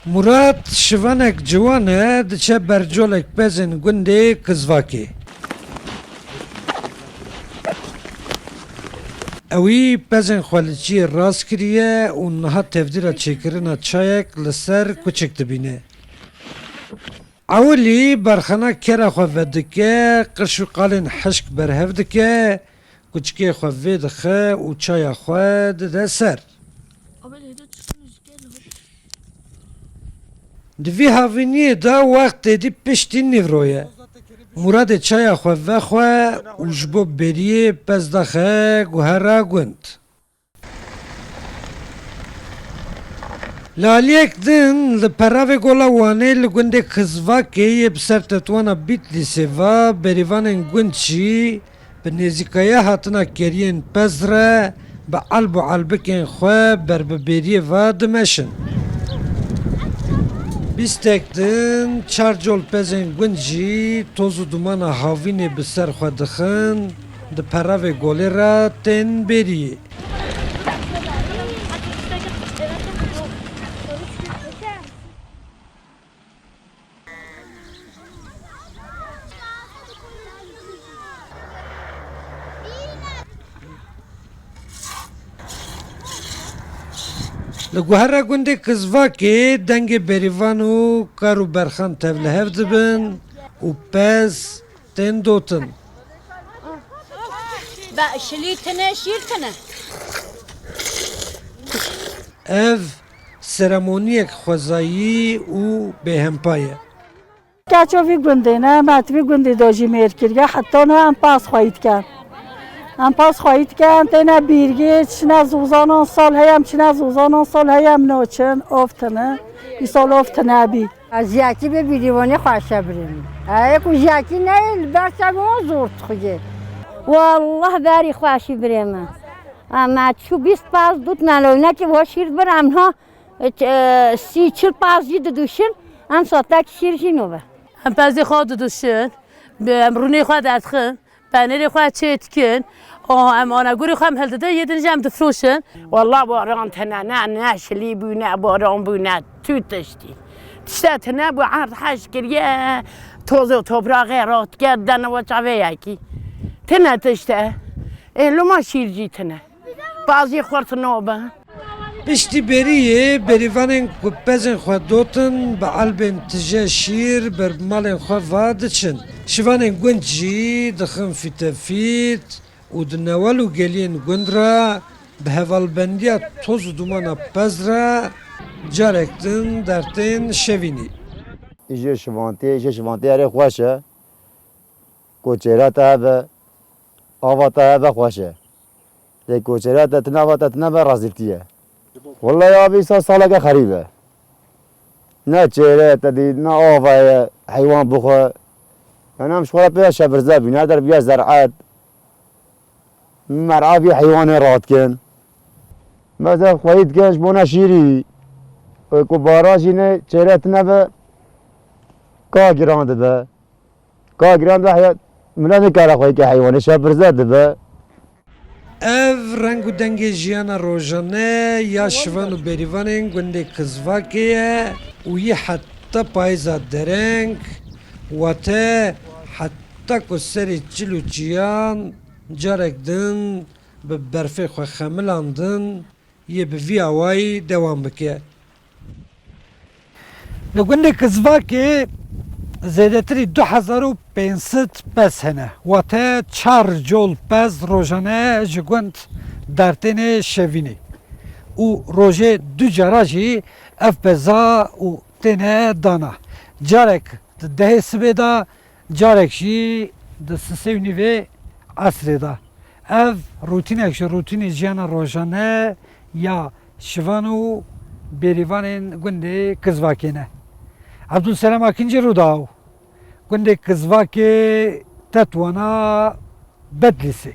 Murat şivanek ciwane diçe bercolek bezin gundê Kızvakê. Ewî pezên xweliciyê rast kiriye û niha tevdîra çêkirina çayek li ser kûçik dibîne. Ewilî berxena kera xwe vedike, qiş û qalên hişk berhev dike, kûçikê xwe vê dixe û çaya xwe dide ser. Di vî havîniyê de wextê dî piştî nîvroye. Muradê çaya xwe vexwe û ji bo beriyê pez daxe guhera gund. Li aliyek din li peravê gola Wanê li gundê Kızvakê yê bi ser tetwana Bitlisê ve berîvanên gund jî bi nêzîkaya hatina keriyên pez re bi alb û albikên xwe ber bi beriyê ve dimeşin. Bîstek din çar col pezên gund jî toz û dumana havînê bi ser xwe dixin di peravê golê re tên beriyê. Li guhera gundê Kızvakê dengê berîvan û kar û berxan tevlihev dibin û pez tên dotin. Şilîtine şîrtine. Ev seremoniyek xwezayî û bêhempa ye. Keçovî gundê ne metvî gundê dojî mêr kiriye heta ne em pas xwayî dikin. Em pas xwayî dikin têne bîrgî çine zûzanan sal heye em çine zûzanan sal heye em naçin of tune îsal of tune bî. Ziyakî bi bîrîvanê xweşe birin. Ku ziyakî ne li ber sevûn zor dixuye. والله باری خواشی بریم. اما چو 20 پاس دوت نلونه که با شیر برم ها 30-40 پاس جد دوشن ام ساعت شیر جینو به. هم پزی خود دوشن رونی خود ادخن پنیری خود چیتکن ام آن گوری خود هل داده یه دنجام دفروشن. والله باران تنه نه شلی بونه باران بونه تو تشتی. تشت تنه bu عرض حش کریه توز و toprağı رات کردن و چاوی کی. Tene işte, luma şirci tene. Bazı xortunu be. Piştî beriyê berîvanên ku pezên xwe dotin bi albên tije şîr ber malên xwe ve diçin. Şivanên gund jî dixin fîtefît û di newal û geliyên gund re bi hevalbendiya toz û dumana pez re carek din dertên şevînî. İjê şivantiyê xweş e. Koçêra te hebe ava te hebe xweş e. Lê koçêra te tune be razîltî ye. Vallahi abi îsa saleke xerîb e. Ne çêrê te dî ne ava ye heywan bixwe. Yani em ji xwe re pêya şebirze bîne der biya zer'et. Mer'avî heywanê radkin. Meze xweyî dikin ji bo ne şîrî. Ku bara jî ne çêrê tune be ka giran dibe. Ka giran de millet nikare xweyî ke heywanê şebirze dibe. Ev reng û dengê jiyana rojane ya şivan û berîvanên gundê Kızvakê ye û yê heta payîza dereng wate heta ku serê çil û çiyan carek din bi berfê xwe xemilan din yê bi vî awayî dewam bike. Li gundê Kızvakê zêdetirî 2500 pez hene. Wate 4 col pez rojane ji gund dertênê şevînê. û rojê du cara jî ev peza û têne dana. Carek di dehê sibê da, carek jî di sisê û nîvê esrê da. Ev rûtînek ji rûtînê jiyana rojane ya şivan û berîvanên gundê Kızvakê ne. Abdulselam Akîncî Rûdaw, gundê Kızvakê Tetwana Bedlîsê.